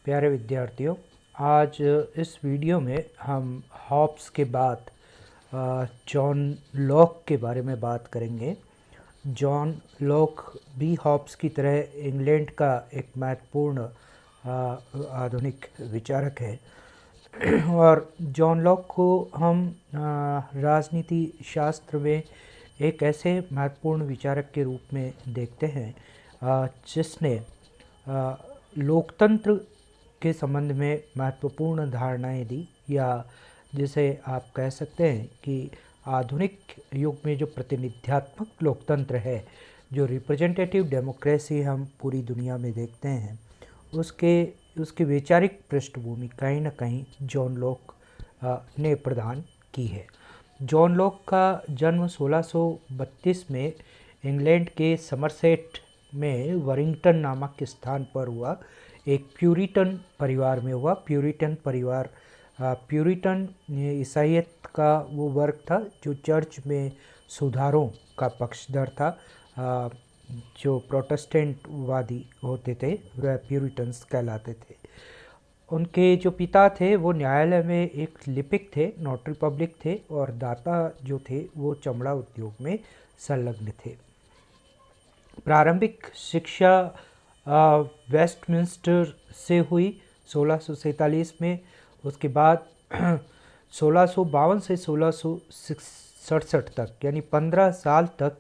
प्यारे विद्यार्थियों, आज इस वीडियो में हम हॉब्स के बाद जॉन लॉक के बारे में बात करेंगे। जॉन लॉक भी हॉब्स की तरह इंग्लैंड का एक महत्वपूर्ण आधुनिक विचारक है और जॉन लॉक को हम राजनीति शास्त्र में एक ऐसे महत्वपूर्ण विचारक के रूप में देखते हैं जिसने लोकतंत्र के संबंध में महत्वपूर्ण धारणाएं दी, या जिसे आप कह सकते हैं कि आधुनिक युग में जो प्रतिनिध्यात्मक लोकतंत्र है, जो रिप्रेजेंटेटिव डेमोक्रेसी हम पूरी दुनिया में देखते हैं, उसके वैचारिक पृष्ठभूमि कहीं ना कहीं जॉन लॉक ने प्रदान की है। जॉन लॉक का जन्म 1632 में इंग्लैंड के समरसेट में वरिंगटन नामक स्थान पर हुआ। एक प्यूरिटन परिवार में हुआ। प्यूरिटन परिवार, प्यूरिटन ईसाईयत का वो वर्ग था जो चर्च में सुधारों का पक्षधर था। जो प्रोटेस्टेंट वादी होते थे वह प्यूरिटन्स कहलाते थे। उनके जो पिता थे वो न्यायालय में एक लिपिक थे, नोटरी पब्लिक थे, और दाता जो थे वो चमड़ा उद्योग में संलग्न थे। प्रारंभिक शिक्षा वेस्टमिंस्टर से हुई 1647 में। उसके बाद 1652 से 1667 तक, यानी 15 साल तक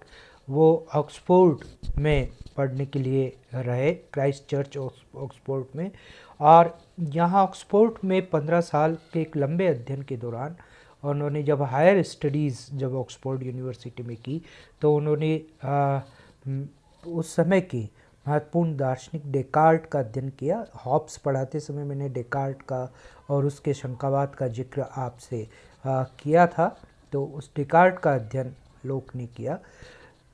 वो ऑक्सफोर्ड में पढ़ने के लिए रहे, क्राइस्ट चर्च ऑक्सफोर्ड में। और यहाँ ऑक्सफोर्ड में 15 साल के एक लंबे अध्ययन के दौरान उन्होंने जब हायर स्टडीज़ जब ऑक्सफोर्ड यूनिवर्सिटी में की, तो उन्होंने उस समय की महत्वपूर्ण दार्शनिक डेकार्ट का अध्ययन किया। हॉब्स पढ़ाते समय मैंने डेकार्ट का और उसके शंकावाद का जिक्र आपसे किया था, तो उस डेकार्ट का अध्ययन लॉक ने किया।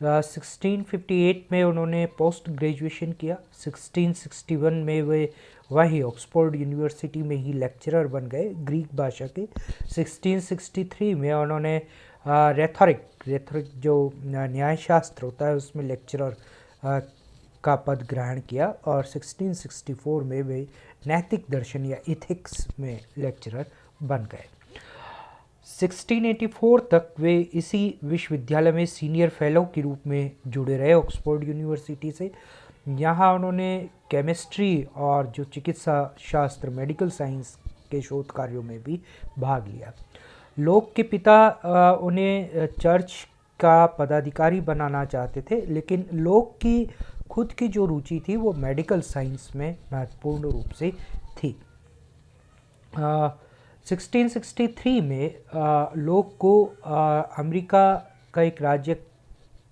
1658 में उन्होंने पोस्ट ग्रेजुएशन किया। 1661 में वे वही ऑक्सफोर्ड यूनिवर्सिटी में ही लेक्चरर बन गए ग्रीक भाषा के। 1663 में उन्होंने रेथोरिक जो न्यायशास्त्र होता है उसमें लेक्चरर का पद ग्रहण किया, और 1664 में वे नैतिक दर्शन या इथिक्स में लेक्चरर बन गए। 1684 तक वे इसी विश्वविद्यालय में सीनियर फेलो के रूप में जुड़े रहे ऑक्सफोर्ड यूनिवर्सिटी से। यहाँ उन्होंने केमिस्ट्री और जो चिकित्सा शास्त्र, मेडिकल साइंस के शोध कार्यों में भी भाग लिया। लॉक के पिता उन्हें चर्च का पदाधिकारी बनाना चाहते थे, लेकिन लॉक की खुद की जो रुचि थी वो मेडिकल साइंस में महत्वपूर्ण रूप से थी। 1663 में लॉक को अमेरिका का एक राज्य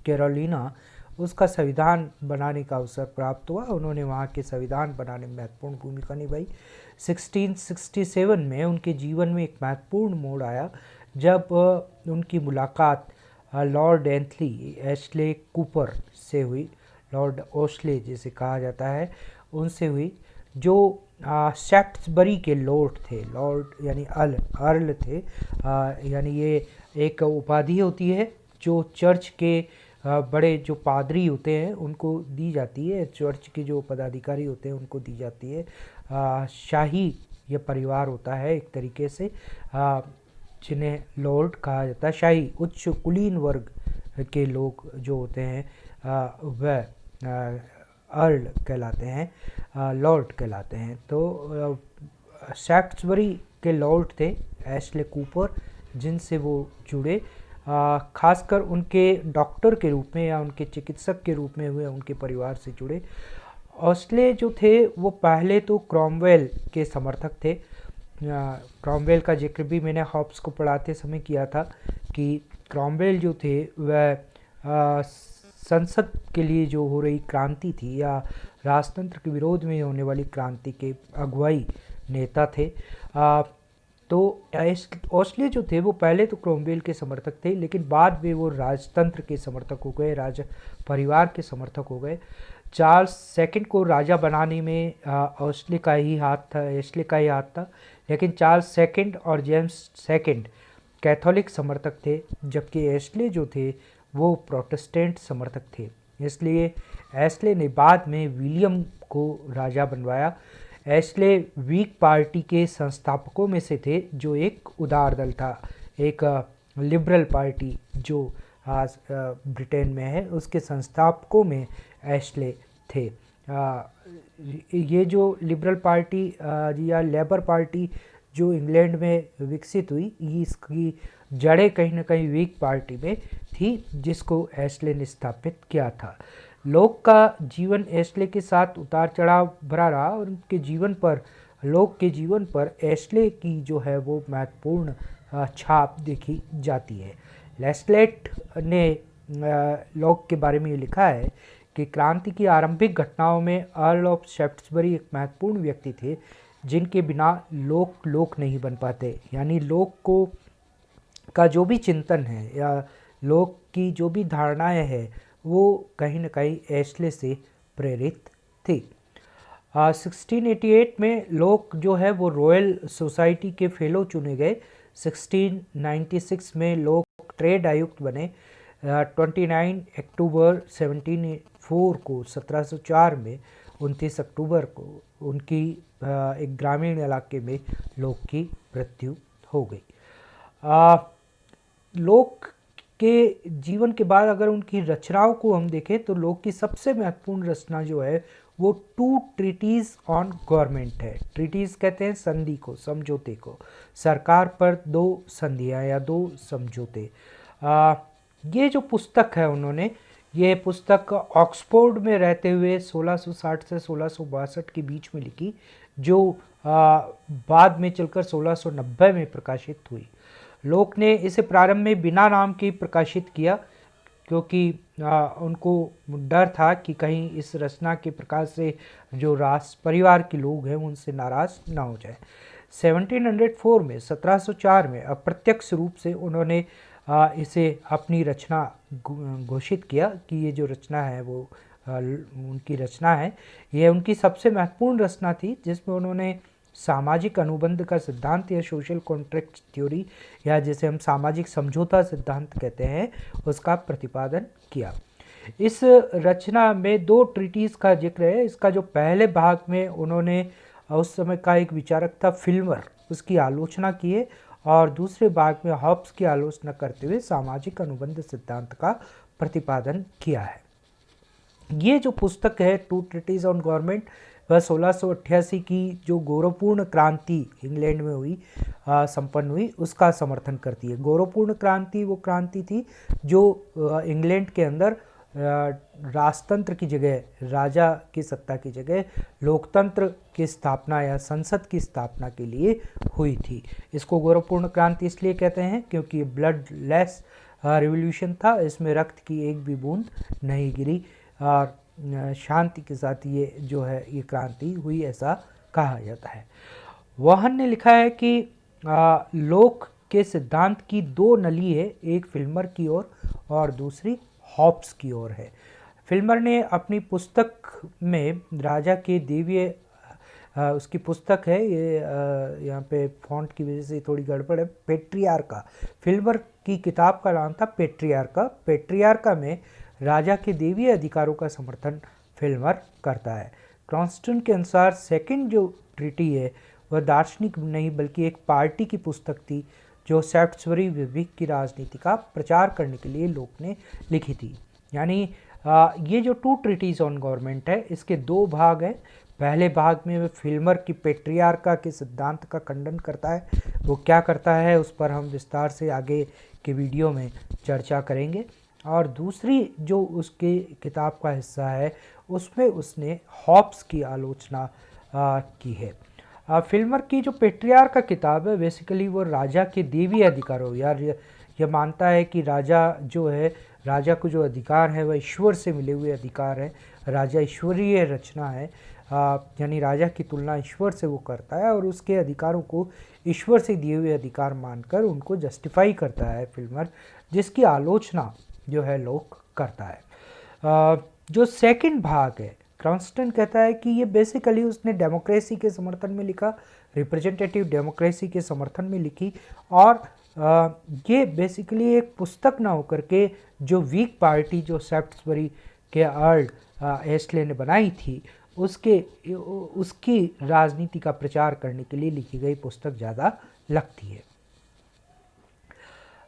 कैरोलिना, उसका संविधान बनाने का अवसर प्राप्त हुआ। उन्होंने वहाँ के संविधान बनाने में महत्वपूर्ण भूमिका निभाई। 1667 में उनके जीवन में एक महत्वपूर्ण मोड़ आया जब उनकी मुलाकात लॉर्ड एंथनी एशले कूपर से हुई। लॉर्ड ओशले जिसे कहा जाता है, उनसे हुई, जो शैफ्ट्सबरी के लॉर्ड थे। लॉर्ड यानी अर्ल थे, यानी ये एक उपाधि होती है जो चर्च के बड़े जो पादरी होते हैं उनको दी जाती है, चर्च के जो पदाधिकारी होते हैं उनको दी जाती है। शाही यह परिवार होता है एक तरीके से, जिन्हें लॉर्ड कहा जाता है। शाही उच्च कुलीन वर्ग के लोग जो होते हैं वह अर्ल कहलाते हैं, लॉर्ड कहलाते हैं। तो शैफ्ट्सबरी के लॉर्ड थे एशले कूपर, जिनसे वो जुड़े, खासकर उनके डॉक्टर के रूप में या उनके चिकित्सक के रूप में हुए उनके परिवार से जुड़े। ओशले जो थे वो पहले तो क्रॉमवेल के समर्थक थे। क्रॉमवेल का जिक्र भी मैंने हॉब्स को पढ़ाते समय किया था कि क्रॉमवेल जो थे वह संसद के लिए जो हो रही क्रांति थी या राजतंत्र के विरोध में होने वाली क्रांति के अगुवाई नेता थे। तो ओशले जो थे वो पहले तो क्रॉमवेल के समर्थक थे, लेकिन बाद में वो राजतंत्र के समर्थक हो गए, राज परिवार के समर्थक हो गए। चार्ल्स सेकंड को राजा बनाने में ओशले का ही हाथ था, एशले का ही हाथ था, लेकिन चार्ल्स सेकंड और जेम्स सेकंड कैथोलिक समर्थक थे, जबकि एशले जो थे वो प्रोटेस्टेंट समर्थक थे। इसलिए एशले ने बाद में विलियम को राजा बनवाया। एशले व्हिग पार्टी के संस्थापकों में से थे, जो एक उदार दल था, एक लिबरल पार्टी जो आज ब्रिटेन में है, उसके संस्थापकों में एशले थे। ये जो लिबरल पार्टी या लेबर पार्टी जो इंग्लैंड में विकसित हुई, इसकी जड़ें कहीं ना कहीं व्हिग पार्टी में थी, जिसको एशले ने स्थापित किया था। लोक का जीवन एशले के साथ उतार चढ़ाव भरा रहा और लोक के जीवन पर एशले की जो है वो महत्वपूर्ण छाप देखी जाती है। लेस्लेट ने लोक के बारे में ये लिखा है कि क्रांति की आरंभिक घटनाओं में अर्ल ऑफ शेफ्ट्सबरी एक महत्वपूर्ण व्यक्ति थे, जिनके बिना लोक नहीं बन पाते। यानी लोक को का जो भी चिंतन है या लोक की जो भी धारणाएं हैं, वो कहीं न कहीं एशले से प्रेरित थी। 1688 में लोक जो है वो रॉयल सोसाइटी के फेलो चुने गए। 1696 में लोक ट्रेड आयुक्त बने। 29 अक्टूबर 1704 को 1704 में 29 अक्टूबर को उनकी एक ग्रामीण इलाके में लोक की मृत्यु हो गई। लोक के जीवन के बाद अगर उनकी रचनाओं को हम देखें तो लोक की सबसे महत्वपूर्ण रचना जो है वो 2 ट्रीटीज ऑन गवर्नमेंट है। ट्रीटीज कहते हैं संधि को, समझौते को। सरकार पर 2 संधियाँ या 2 समझौते। ये जो पुस्तक है उन्होंने, ये पुस्तक ऑक्सफोर्ड में रहते हुए 1660 से 1662 के बीच में लिखी, जो बाद में चलकर 1690 में प्रकाशित हुई। लोक ने इसे प्रारंभ में बिना नाम के प्रकाशित किया, क्योंकि उनको डर था कि कहीं इस रचना के प्रकाश से जो राज परिवार के लोग हैं उनसे नाराज ना हो जाए। 1704 में 1704 में अप्रत्यक्ष रूप से उन्होंने इसे अपनी रचना घोषित किया कि ये जो रचना है वो उनकी रचना है। यह उनकी सबसे महत्वपूर्ण रचना थी, जिसमें उन्होंने सामाजिक अनुबंध का सिद्धांत या सोशल कॉन्ट्रैक्ट थ्योरी, या जिसे हम सामाजिक समझौता सिद्धांत कहते हैं, उसका प्रतिपादन किया। इस रचना में 2 ट्रीटीज का जिक्र है। इसका जो पहले भाग में उन्होंने उस समय का एक विचारक था फिल्मर, उसकी आलोचना की है, और दूसरे भाग में हॉब्स की आलोचना करते हुए सामाजिक अनुबंध सिद्धांत का प्रतिपादन किया है। ये जो पुस्तक है 2 ट्रीटीज ऑन गवर्नमेंट, वह 1688 की जो गौरवपूर्ण क्रांति इंग्लैंड में हुई संपन्न हुई, उसका समर्थन करती है। गौरवपूर्ण क्रांति वो क्रांति थी जो इंग्लैंड के अंदर राजतंत्र की जगह, राजा की सत्ता की जगह लोकतंत्र की स्थापना या संसद की स्थापना के लिए हुई थी। इसको गौरवपूर्ण क्रांति इसलिए कहते हैं क्योंकि ब्लड लेस रिवॉल्यूशन था, इसमें रक्त की एक भी बूंद नहीं गिरी और शांति के साथ ये जो है ये क्रांति हुई, ऐसा कहा जाता है। वहन ने लिखा है कि लोक के सिद्धांत की 2 नली है, एक फिल्मर की ओर और दूसरी हॉब्स की ओर है। फिल्मर ने अपनी पुस्तक में राजा के देवीय उसकी पुस्तक है, ये यहाँ पे फॉन्ट की वजह से थोड़ी गड़बड़ है, पेट्रियार्का। फिल्मर की किताब का नाम था पेट्रियार्का। पेट्रियार्का में राजा के देवीय अधिकारों का समर्थन फिल्मर करता है। क्रॉन्स्टन के अनुसार सेकंड जो ट्रीटी है वह दार्शनिक नहीं बल्कि एक पार्टी की पुस्तक थी, जो शेफ्ट्सबरी विवेक की राजनीति का प्रचार करने के लिए लोक ने लिखी थी। यानी ये जो 2 ट्रीटीज ऑन गवर्नमेंट है, इसके 2 भाग हैं। पहले भाग में वह फिल्मर की पेट्रियार्का के सिद्धांत का खंडन करता है। वो क्या करता है उस पर हम विस्तार से आगे के वीडियो में चर्चा करेंगे। और दूसरी जो उसके किताब का हिस्सा है उसमें उसने हॉब्स की आलोचना की है। फिल्मर की जो पेट्रियार्क का किताब है बेसिकली वो राजा के देवी अधिकारों, यार यह मानता है कि राजा जो है, राजा को जो अधिकार है वह ईश्वर से मिले हुए अधिकार है। राजा ईश्वरीय रचना है, यानी राजा की तुलना ईश्वर से वो करता है और उसके अधिकारों को ईश्वर से दिए हुए अधिकार मानकर उनको जस्टिफाई करता है फिल्मर, जिसकी आलोचना जो है लोक करता है। जो सेकंड भाग है, क्रॉन्स्टन कहता है कि ये बेसिकली उसने डेमोक्रेसी के समर्थन में लिखा, रिप्रेजेंटेटिव डेमोक्रेसी के समर्थन में लिखी, और ये बेसिकली एक पुस्तक ना होकर के जो व्हिग पार्टी जो शेफ्ट्सबरी के अर्ल एशले ने बनाई थी, उसके उसकी राजनीति का प्रचार करने के लिए लिखी गई पुस्तक ज़्यादा लगती है।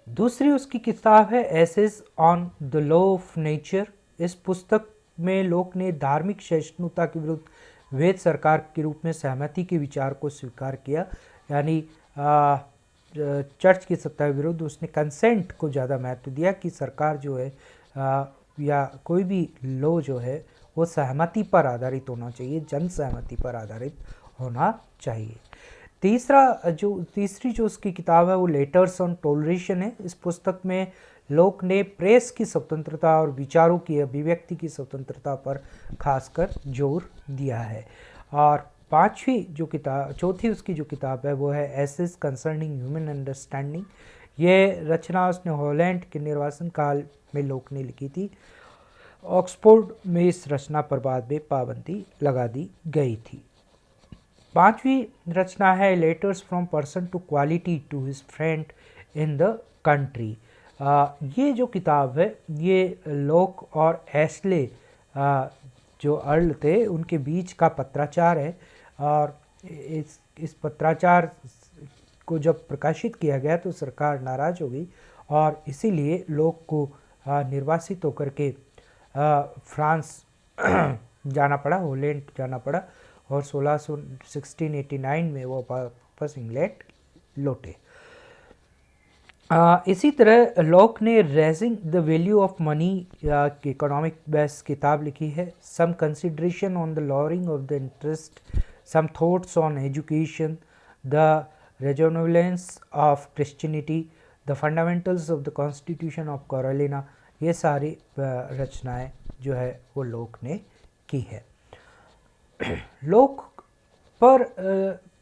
दूसरी उसकी किताब है essays on the law of nature. इस पुस्तक में लोक ने धार्मिक सहिष्णुता के विरुद्ध वैध सरकार के रूप में सहमति के विचार को स्वीकार किया, यानी चर्च की सत्ता के विरुद्ध उसने कंसेंट को ज़्यादा महत्व दिया कि सरकार जो है या कोई भी लॉ जो है वो सहमति पर आधारित होना चाहिए, जन सहमति पर आधारित होना चाहिए। तीसरी जो उसकी किताब है वो लेटर्स ऑन टॉलरेशन है। इस पुस्तक में लोक ने प्रेस की स्वतंत्रता और विचारों की अभिव्यक्ति की स्वतंत्रता पर खासकर जोर दिया है। और चौथी उसकी जो किताब है वो है एसेस कंसर्निंग ह्यूमन अंडरस्टैंडिंग। ये रचना उसने हॉलैंड के निर्वासन काल में लोक ने लिखी थी। ऑक्सफोर्ड में इस रचना पर बाद में पाबंदी लगा दी गई थी। पांचवी रचना है letters from person to quality to his friend in the country. ये जो किताब है ये लोक और एस्ले जो अर्ल थे उनके बीच का पत्राचार है, और इस पत्राचार को जब प्रकाशित किया गया तो सरकार नाराज़ हो गई और इसीलिए लोक को निर्वासित होकर के फ्रांस जाना पड़ा, हॉलैंड जाना पड़ा, और 1689 में वो वापस इंग्लैंड लौटे। इसी तरह लॉक ने raising the value of money की इकोनॉमिक बेस किताब लिखी है। Some consideration on the lowering of the interest, some thoughts on education, the reasonableness of Christianity, the fundamentals of the constitution of Carolina, ये सारी रचनाएं जो है वो लॉक ने की है। लोक पर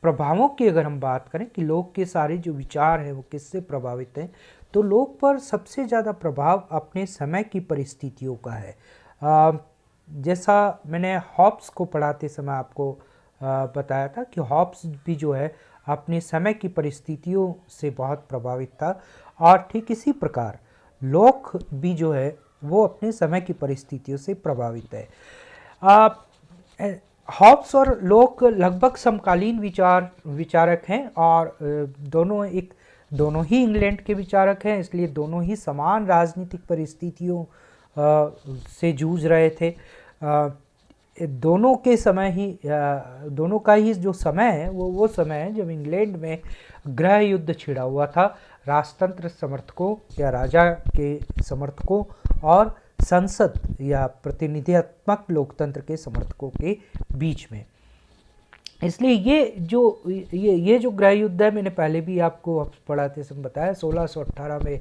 प्रभावों की अगर हम बात करें कि लोक के सारे जो विचार हैं वो किससे प्रभावित हैं, तो लोक पर सबसे ज़्यादा प्रभाव अपने समय की परिस्थितियों का है। जैसा मैंने हॉब्स को पढ़ाते समय आपको बताया था कि हॉब्स भी जो है अपने समय की परिस्थितियों से बहुत प्रभावित था, और ठीक इसी प्रकार लोक भी जो है वो अपने समय की परिस्थितियों से प्रभावित है। हॉब्स और लोक लगभग समकालीन विचारक हैं, और दोनों ही इंग्लैंड के विचारक हैं, इसलिए दोनों ही समान राजनीतिक परिस्थितियों से जूझ रहे थे। दोनों का ही जो समय है वो समय है जब इंग्लैंड में गृह युद्ध छिड़ा हुआ था राजतंत्र समर्थकों या राजा के समर्थकों और संसद या प्रतिनिधित्मक लोकतंत्र के समर्थकों के बीच में। इसलिए ये जो गृह युद्ध है, मैंने पहले भी आपको पढ़ाते समय बताया, 1618 में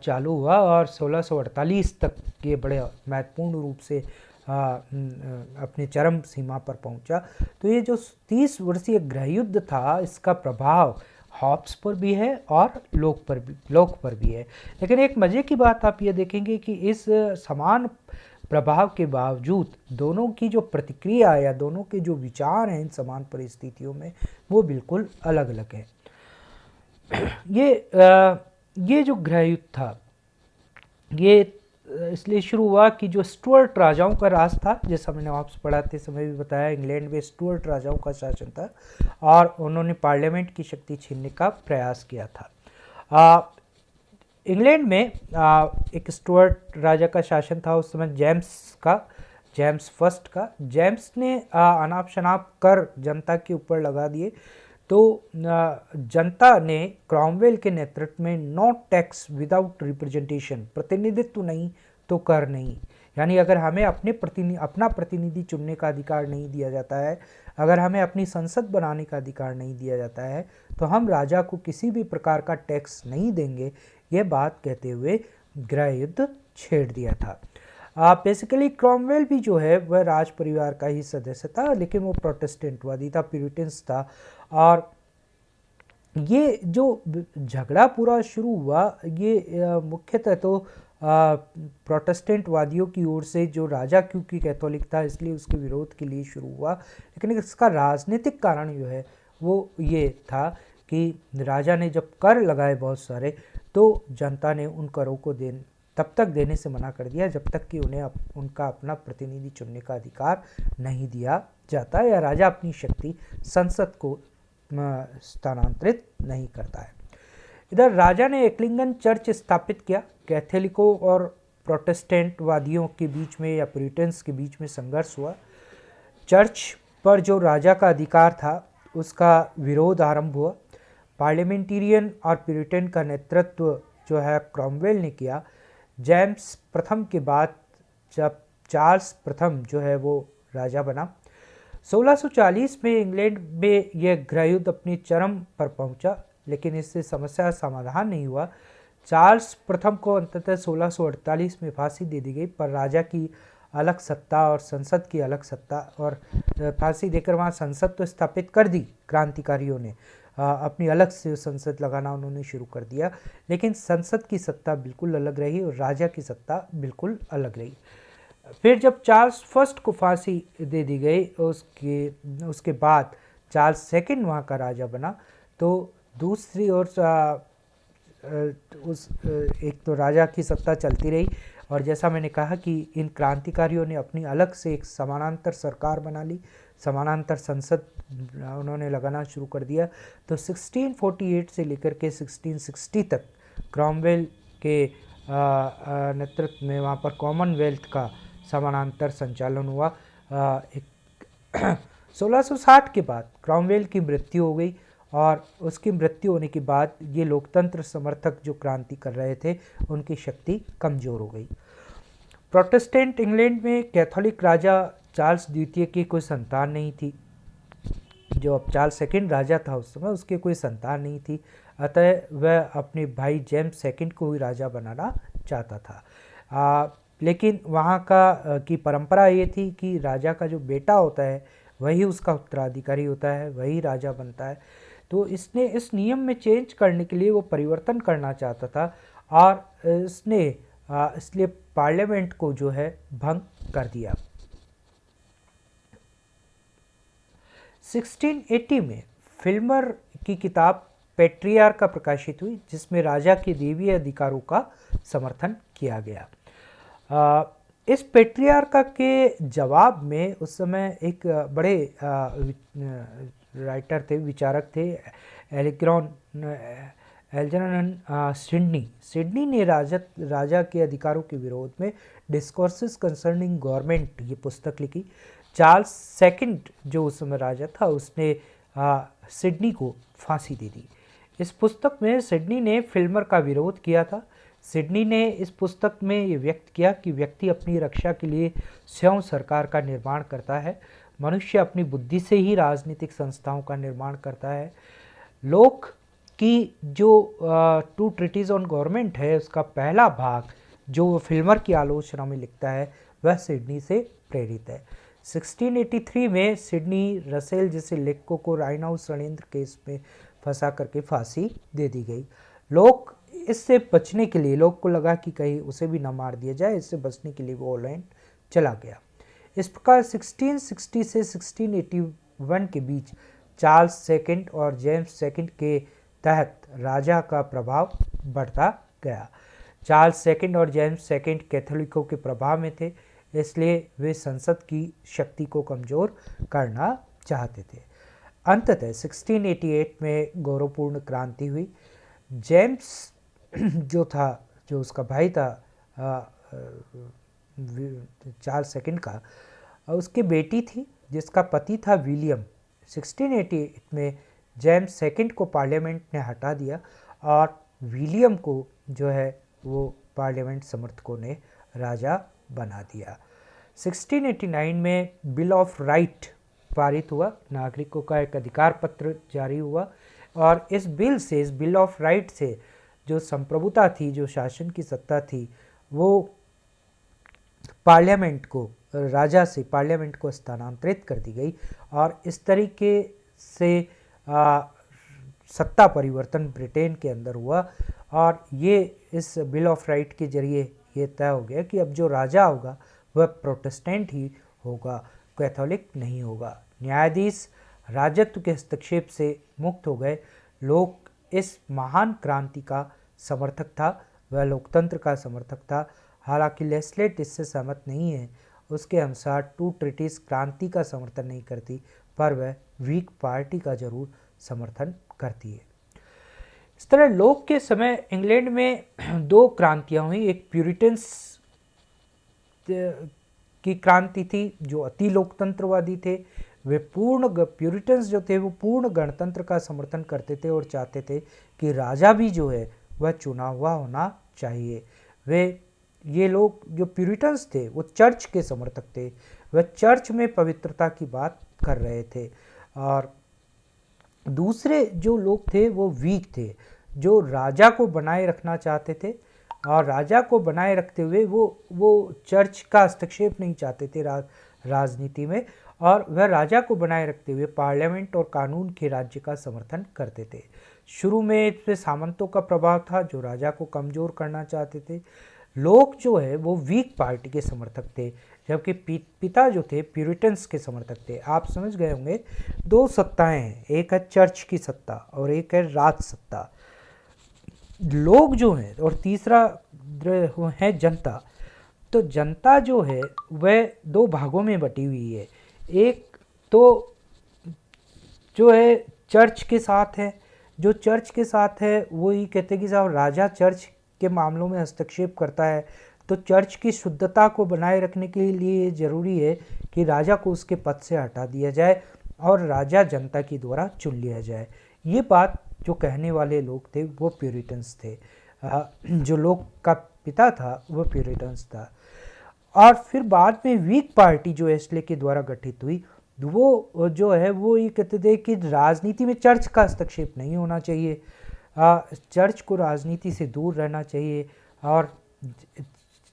चालू हुआ और 1648 तक ये बड़े महत्वपूर्ण रूप से अपने चरम सीमा पर पहुंचा। तो ये जो 30 वर्षीय गृह युद्ध था, इसका प्रभाव हॉब्स पर भी है और लोक पर भी है। लेकिन एक मज़े की बात आप ये देखेंगे कि इस समान प्रभाव के बावजूद दोनों की जो प्रतिक्रिया या दोनों के जो विचार हैं इन समान परिस्थितियों में वो बिल्कुल अलग अलग है। ये जो गृह युद्ध था ये इसलिए शुरू हुआ कि जो स्टुअर्ट राजाओं का राज था, जैसा मैंने आपसे पढ़ाते समय भी बताया, इंग्लैंड में स्टुअर्ट राजाओं का शासन था और उन्होंने पार्लियामेंट की शक्ति छीनने का प्रयास किया था। इंग्लैंड में एक स्टुअर्ट राजा का शासन था उस समय, जेम्स फर्स्ट का। जेम्स ने अनाप शनाप कर जनता के ऊपर लगा दिए, तो जनता ने क्रॉमवेल के नेतृत्व में नो टैक्स विदाउट रिप्रेजेंटेशन, प्रतिनिधित्व नहीं तो कर नहीं, यानी अगर हमें अपना प्रतिनिधि चुनने का अधिकार नहीं दिया जाता है, अगर हमें अपनी संसद बनाने का अधिकार नहीं दिया जाता है, तो हम राजा को किसी भी प्रकार का टैक्स नहीं देंगे, ये बात कहते हुए गृह युद्ध छेड़ दिया था। बेसिकली क्रॉमवेल भी जो है वह राज परिवार का ही सदस्य था, लेकिन वो प्रोटेस्टेंटवादी था, प्यूरिटन्स था। और ये जो झगड़ा पूरा शुरू हुआ ये मुख्यतः तो प्रोटेस्टेंटवादियों की ओर से, जो राजा क्योंकि कैथोलिक था इसलिए उसके विरोध के लिए शुरू हुआ, लेकिन इसका राजनीतिक कारण जो है वो ये था कि राजा ने जब कर लगाए बहुत सारे, तो जनता ने उन करों को तब तक देने से मना कर दिया जब तक कि उन्हें उनका अपना प्रतिनिधि चुनने का अधिकार नहीं दिया जाता या राजा अपनी शक्ति संसद को स्थानांतरित नहीं करता है। इधर राजा ने एक्लिंगन चर्च स्थापित किया। कैथोलिकों और प्रोटेस्टेंट वादियों के बीच में या प्यूरिटन्स के बीच में संघर्ष हुआ। चर्च पर जो राजा का अधिकार था उसका विरोध आरंभ हुआ। पार्लियामेंटेरियन और प्यूरिटन का नेतृत्व जो है क्रॉमवेल ने किया। जेम्स प्रथम के बाद जब चार्ल्स प्रथम जो है वो राजा बना। 1640 में इंग्लैंड में यह गृहयुद्ध अपनी चरम पर पहुंचा, लेकिन इससे समस्या का समाधान नहीं हुआ। चार्ल्स प्रथम को अंततः 1648 में फांसी दे दी गई, पर राजा की अलग सत्ता और संसद की अलग सत्ता, और फांसी देकर वहाँ संसद तो स्थापित कर दी क्रांतिकारियों ने, अपनी अलग से संसद लगाना उन्होंने शुरू कर दिया, लेकिन संसद की सत्ता बिल्कुल अलग रही और राजा की सत्ता बिल्कुल अलग रही। फिर जब चार्ल्स फर्स्ट को फांसी दे दी गई, उसके बाद चार्ल्स सेकंड वहाँ का राजा बना, तो दूसरी ओर एक तो राजा की सत्ता चलती रही, और जैसा मैंने कहा कि इन क्रांतिकारियों ने अपनी अलग से एक समानांतर सरकार बना ली, समानांतर संसद उन्होंने लगाना शुरू कर दिया। तो 1648 से लेकर के 1660 तक क्रॉमवेल के नेतृत्व में वहाँ पर कॉमनवेल्थ का समानांतर संचालन हुआ। 1660 के बाद क्रॉमवेल की मृत्यु हो गई, और उसकी मृत्यु होने के बाद ये लोकतंत्र समर्थक जो क्रांति कर रहे थे उनकी शक्ति कमज़ोर हो गई। प्रोटेस्टेंट इंग्लैंड में कैथोलिक राजा चार्ल्स द्वितीय की कोई संतान नहीं थी। जो अब चार्ल्स सेकंड राजा था उस समय उसके कोई संतान नहीं थी, अतः वह अपने भाई जेम्स सेकंड को ही राजा बनाना चाहता था। लेकिन वहाँ की परंपरा ये थी कि राजा का जो बेटा होता है वही उसका उत्तराधिकारी होता है, वही राजा बनता है। तो इसने इस नियम में चेंज करने के लिए वो परिवर्तन करना चाहता था, और इसने इसलिए पार्लियामेंट को जो है भंग कर दिया। 1680 में फिल्मर की किताब पेट्रियार्का प्रकाशित हुई, जिसमें राजा के देवीय अधिकारों का समर्थन किया गया। इस पेट्रियार्का के जवाब में उस समय एक बड़े राइटर थे, विचारक थे, एल्जरन सिडनी ने राजा के अधिकारों के विरोध में डिस्कोर्सेस कंसर्निंग गवर्नमेंट ये पुस्तक लिखी। चार्ल्स सेकंड जो उस समय राजा था उसने सिडनी को फांसी दे दी। इस पुस्तक में सिडनी ने फिल्मर का विरोध किया था। सिडनी ने इस पुस्तक में ये व्यक्त किया कि व्यक्ति अपनी रक्षा के लिए स्वयं सरकार का निर्माण करता है, मनुष्य अपनी बुद्धि से ही राजनीतिक संस्थाओं का निर्माण करता है। लोक की जो 2 ट्रीटीज ऑन गवर्नमेंट है उसका पहला भाग जो फिल्मर की आलोचना में लिखता है वह सिडनी से प्रेरित है। 1683 में सिडनी रसेल जैसे लेखकों को राइनहाउस षड्यंत्र केस में फंसा करके फांसी दे दी गई। लोग इससे बचने के लिए, लोग को लगा कि कहीं उसे भी न मार दिया जाए, इससे बचने के लिए वो इंग्लैंड चला गया। इस प्रकार 1660 से 1681 के बीच चार्ल्स सेकंड और जेम्स सेकंड के तहत राजा का प्रभाव बढ़ता गया। चार्ल्स सेकंड और जेम्स सेकंड कैथोलिकों के प्रभाव में थे, इसलिए वे संसद की शक्ति को कमज़ोर करना चाहते थे। अंततः 1688 में गौरवपूर्ण क्रांति हुई। जेम्स जो उसका भाई था चार्ल्स सेकंड का, उसकी बेटी थी जिसका पति था विलियम। 1688 में जेम्स सेकंड को पार्लियामेंट ने हटा दिया और विलियम को जो है वो पार्लियामेंट समर्थकों ने राजा बना दिया। 1689 में बिल ऑफ राइट पारित हुआ, नागरिकों का एक अधिकार पत्र जारी हुआ, और इस बिल ऑफ राइट से जो संप्रभुता थी, जो शासन की सत्ता थी, वो पार्लियामेंट को, राजा से पार्लियामेंट को स्थानांतरित कर दी गई, और इस तरीके से सत्ता परिवर्तन ब्रिटेन के अंदर हुआ। और ये इस बिल ऑफ राइट के जरिए ये तय हो गया कि अब जो राजा होगा वह प्रोटेस्टेंट ही होगा, कैथोलिक नहीं होगा। न्यायाधीश राजत्व के हस्तक्षेप से मुक्त हो गए। लोग इस महान क्रांति का समर्थक था वह लोकतंत्र का समर्थक था। हालांकि लेस्लेट इससे सहमत नहीं है। उसके अनुसार टू ट्रिटीज क्रांति का समर्थन नहीं करती, पर वह व्हीग पार्टी का जरूर समर्थन करती है। इस तरह लोक के समय इंग्लैंड में दो क्रांतियां हुई। एक प्यूरिटन्स की क्रांति थी जो अति लोकतंत्रवादी थे। वे प्यूरिटन्स जो थे वो पूर्ण गणतंत्र का समर्थन करते थे और चाहते थे कि राजा भी जो है वह चुना हुआ होना चाहिए। ये लोग जो प्यूरिटन्स थे वो चर्च के समर्थक थे। वह चर्च में पवित्रता की बात कर रहे थे। और दूसरे जो लोग थे वो व्हीग थे, जो राजा को बनाए रखना चाहते थे। और राजा को बनाए रखते हुए वो चर्च का हस्तक्षेप नहीं चाहते थे राजनीति में। और वह राजा को बनाए रखते हुए पार्लियामेंट और कानून के राज्य का समर्थन करते थे। शुरू में इसमें सामंतों का प्रभाव था जो राजा को कमज़ोर करना चाहते थे। लोग जो है वो व्हीग पार्टी के समर्थक थे, जबकि पिता जो थे प्यूरिटन्स के समर्थक थे। आप समझ गए होंगे, दो सत्ताएं हैं, एक है चर्च की सत्ता और एक है राज सत्ता। लोग जो हैं और तीसरा है जनता। तो जनता जो है वह दो भागों में बटी हुई है। एक तो जो है चर्च के साथ है, जो चर्च के साथ है वो ही कहते हैं कि साहब राजा चर्च के मामलों में हस्तक्षेप करता है, तो चर्च की शुद्धता को बनाए रखने के लिए ज़रूरी है कि राजा को उसके पद से हटा दिया जाए और राजा जनता के द्वारा चुन लिया जाए। ये बात जो कहने वाले लोग थे वो प्यूरिटन्स थे। जो लोग का पिता था वो प्यूरिटन्स था। और फिर बाद में व्हीग पार्टी जो एस्ले के द्वारा गठित हुई, वो जो है वो ये कहते थे कि राजनीति में चर्च का हस्तक्षेप नहीं होना चाहिए, चर्च को राजनीति से दूर रहना चाहिए। और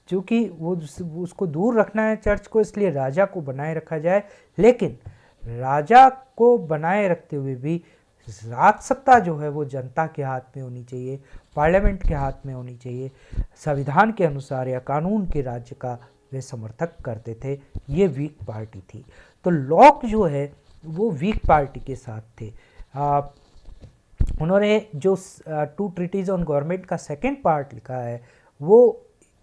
चूँकि वो उसको दूर रखना है चर्च को, इसलिए राजा को बनाए रखा जाए। लेकिन राजा को बनाए रखते हुए भी राज सत्ता जो है वो जनता के हाथ में होनी चाहिए, पार्लियामेंट के हाथ में होनी चाहिए। संविधान के अनुसार या कानून के राज्य का वे समर्थक करते थे। ये व्हीग पार्टी थी। तो लॉक जो है वो व्हीग पार्टी के साथ थे। उन्होंने जो टू ट्रीटीज ऑन गवर्नमेंट का सेकंड पार्ट लिखा है वो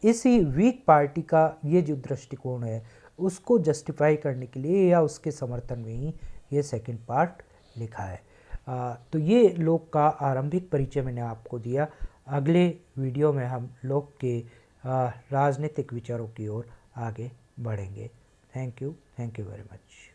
इसी व्हीग पार्टी का ये जो दृष्टिकोण है उसको जस्टिफाई करने के लिए या उसके समर्थन में ही ये सेकंड पार्ट लिखा है। तो ये लोक का आरंभिक परिचय मैंने आपको दिया। अगले वीडियो में हम लोक के राजनीतिक विचारों की ओर आगे बढ़ेंगे। Thank you very much.